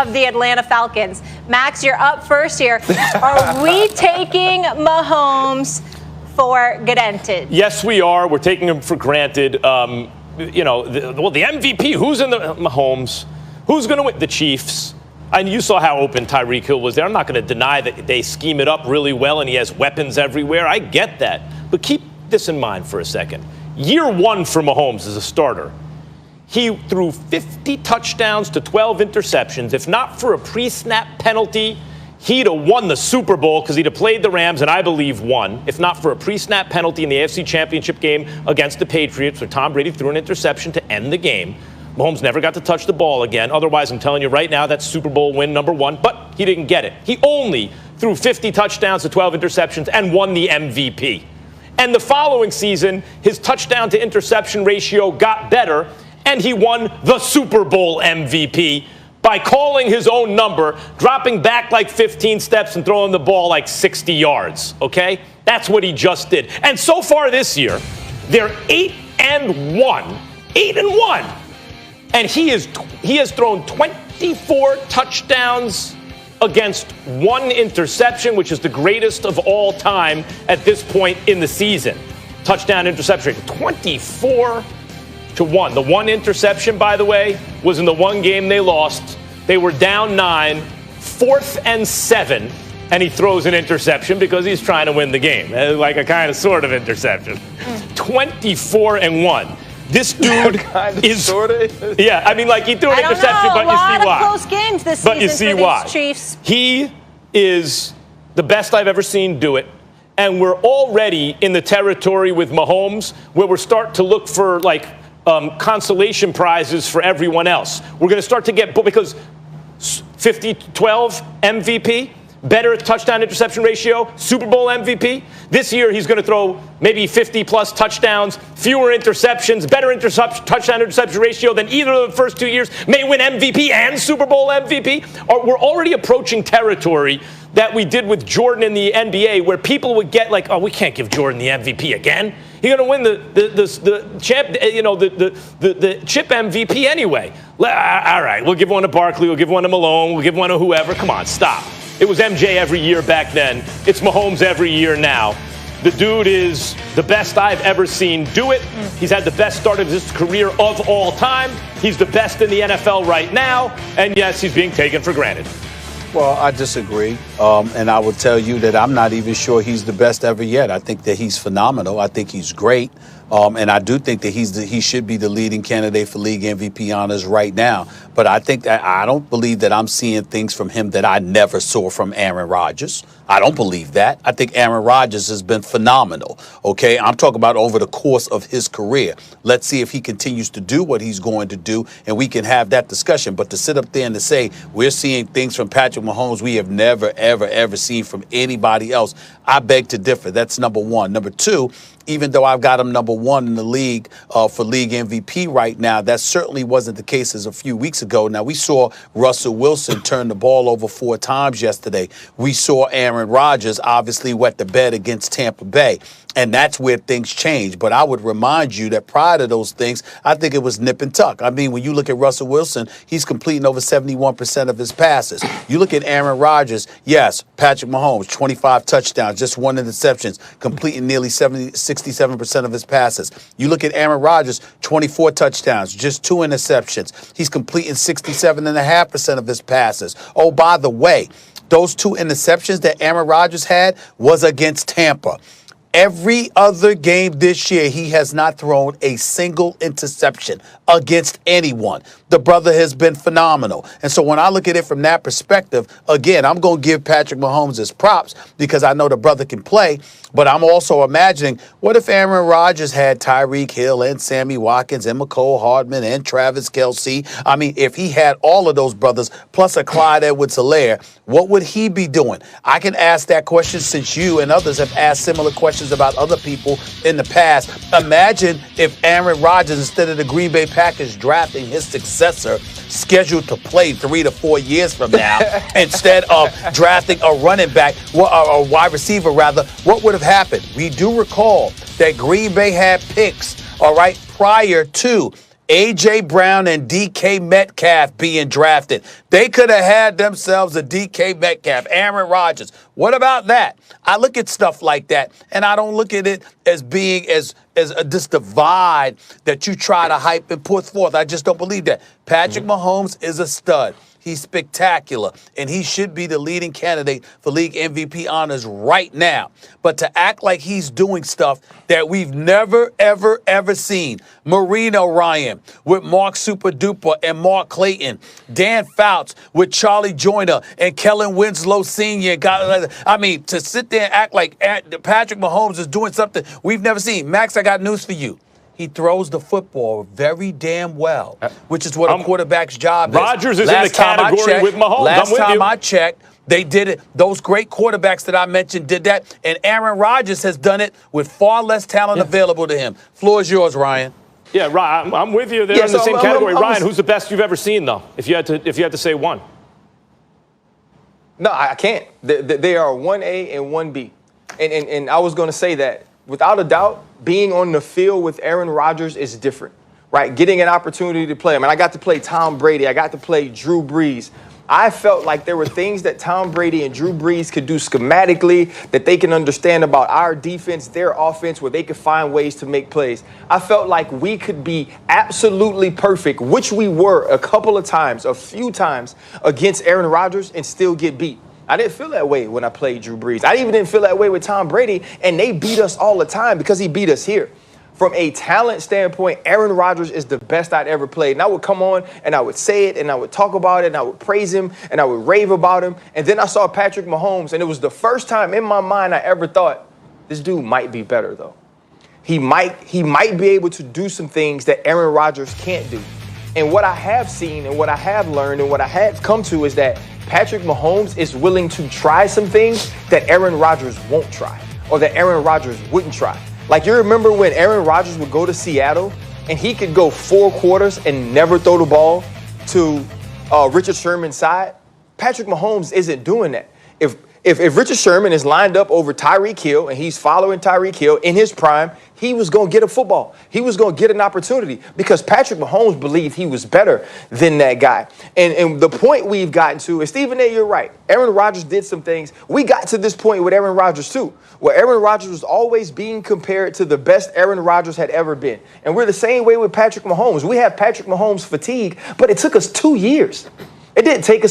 Of the Atlanta Falcons. Max, you're up first here. Are we taking Mahomes for granted? Yes, we are. We're taking him for granted. The MVP, who's in the Mahomes? Who's going to win? The Chiefs. And you saw how open Tyreek Hill was there. I'm not going to deny that they scheme it up really well and he has weapons everywhere. I get that. But keep this in mind for a second. Year one for Mahomes as a starter. He threw 50 touchdowns to 12 interceptions. If not for a pre-snap penalty, he'd have won the Super Bowl because he'd have played the Rams and I believe won. If not for a pre-snap penalty in the AFC Championship game against the Patriots where Tom Brady threw an interception to end the game, Mahomes never got to touch the ball again. Otherwise, I'm telling you right now, that's Super Bowl win number one. But he didn't get it. He only threw 50 touchdowns to 12 interceptions and won the MVP. And the following season, his touchdown to interception ratio got better, and he won the Super Bowl MVP by calling his own number, dropping back like 15 steps and throwing the ball like 60 yards, okay? That's what he just did. And so far this year, they're 8-1. 8-1. And he has thrown 24 touchdowns against one interception, which is the greatest of all time at this point in the season. Touchdown interception rate, 24-1. The one interception, by the way, was in the one game they lost. They were down 9, 4th and 7, and he throws an interception because he's trying to win the game. Like a kind of sort of interception. 24-1. This dude is sort of. Yeah, I mean, like he threw an interception, but you see why. Close games this season. But you see why. Chiefs. He is the best I've ever seen do it. And we're already in the territory with Mahomes where we're starting to look for like consolation prizes for everyone else. We're going to start to get, because 50-12 MVP, better touchdown interception ratio, Super Bowl MVP. This year he's going to throw maybe 50-plus touchdowns, fewer interceptions, better touchdown interception ratio than either of the first 2 years, may win MVP and Super Bowl MVP. We're already approaching territory that we did with Jordan in the NBA where people would get like, oh, we can't give Jordan the MVP again. He's going to win the chip MVP anyway. All right, we'll give one to Barkley, we'll give one to Malone, we'll give one to whoever. Come on, stop. It was MJ every year back then. It's Mahomes every year now. The dude is the best I've ever seen do it. He's had the best start of his career of all time. He's the best in the NFL right now. And yes, he's being taken for granted. Well, I disagree. And I will tell you that I'm not even sure he's the best ever yet. I think that he's phenomenal. I think he's great. And I do think that he should be the leading candidate for league MVP honors right now. But I think that I don't believe that I'm seeing things from him that I never saw from Aaron Rodgers. I don't believe that. I think Aaron Rodgers has been phenomenal. Okay, I'm talking about over the course of his career. Let's see if he continues to do what he's going to do, and we can have that discussion. But to sit up there and to say we're seeing things from Patrick Mahomes we have never, ever, ever seen from anybody else, I beg to differ. That's number one. Number two, even though I've got him number one in the league for league MVP right now, that certainly wasn't the case as a few weeks ago. Now, we saw Russell Wilson turn the ball over 4 times yesterday. We saw Aaron Rodgers obviously wet the bed against Tampa Bay. And that's where things change. But I would remind you that prior to those things, I think it was nip and tuck. I mean, when you look at Russell Wilson, he's completing over 71% of his passes. You look at Aaron Rodgers, yes, Patrick Mahomes, 25 touchdowns, just 1 interception, completing nearly 67% of his passes. You look at Aaron Rodgers, 24 touchdowns, just 2 interceptions. He's completing 67.5% of his passes. Oh, by the way, those 2 interceptions that Aaron Rodgers had was against Tampa. Every other game this year, he has not thrown a single interception against anyone. The brother has been phenomenal. And so when I look at it from that perspective, again, I'm going to give Patrick Mahomes his props because I know the brother can play. But I'm also imagining, what if Aaron Rodgers had Tyreek Hill and Sammy Watkins and McCole Hardman and Travis Kelce? I mean, if he had all of those brothers plus a Clyde Edwards-Helaire, what would he be doing? I can ask that question since you and others have asked similar questions about other people in the past. Imagine if Aaron Rodgers, instead of the Green Bay Packers drafting his successor, scheduled to play 3 to 4 years from now, instead of drafting a running back, or a wide receiver rather, what would have happened? We do recall that Green Bay had picks, all right, prior to A.J. Brown and D.K. Metcalf being drafted. They could have had themselves a D.K. Metcalf, Aaron Rodgers. What about that? I look at stuff like that, and I don't look at it as being as this divide that you try to hype and put forth. I just don't believe that. Patrick Mahomes is a stud. He's spectacular, and he should be the leading candidate for league MVP honors right now. But to act like he's doing stuff that we've never, ever, ever seen. Marino Ryan with Mark Super Duper and Mark Clayton. Dan Fouts with Charlie Joyner and Kellen Winslow Sr. I mean, to sit there and act like Patrick Mahomes is doing something we've never seen. Max, I got news for you. He throws the football very damn well, which is what a quarterback's job is. Rodgers is in the category with Mahomes. Last time I checked, they did it. Those great quarterbacks that I mentioned did that, and Aaron Rodgers has done it with far less talent available to him. Floor is yours, Ryan. Yeah, Ryan, I'm with you. They're in the same category. Ryan, who's the best you've ever seen, though? If you had to say one. No, I can't. They are 1A and 1B, and I was going to say that without a doubt, being on the field with Aaron Rodgers is different, right? Getting an opportunity to play. I mean, I got to play Tom Brady. I got to play Drew Brees. I felt like there were things that Tom Brady and Drew Brees could do schematically that they can understand about our defense, their offense, where they could find ways to make plays. I felt like we could be absolutely perfect, which we were a few times against Aaron Rodgers and still get beat. I didn't feel that way when I played Drew Brees. I even didn't feel that way with Tom Brady, and they beat us all the time because he beat us here. From a talent standpoint, Aaron Rodgers is the best I'd ever played. And I would come on and I would say it and I would talk about it and I would praise him and I would rave about him. And then I saw Patrick Mahomes, and it was the first time in my mind I ever thought, this dude might be better, though. He might be able to do some things that Aaron Rodgers can't do. And what I have seen and what I have learned and what I have come to is that Patrick Mahomes is willing to try some things that Aaron Rodgers won't try or that Aaron Rodgers wouldn't try. Like, you remember when Aaron Rodgers would go to Seattle and he could go 4 quarters and never throw the ball to Richard Sherman's side? Patrick Mahomes isn't doing that. If Richard Sherman is lined up over Tyreek Hill and he's following Tyreek Hill in his prime, he was going to get a football. He was going to get an opportunity because Patrick Mahomes believed he was better than that guy. And the point we've gotten to is, Stephen A., you're right. Aaron Rodgers did some things. We got to this point with Aaron Rodgers, too, where Aaron Rodgers was always being compared to the best Aaron Rodgers had ever been. And we're the same way with Patrick Mahomes. We have Patrick Mahomes fatigue, but it took us 2 years. It didn't take us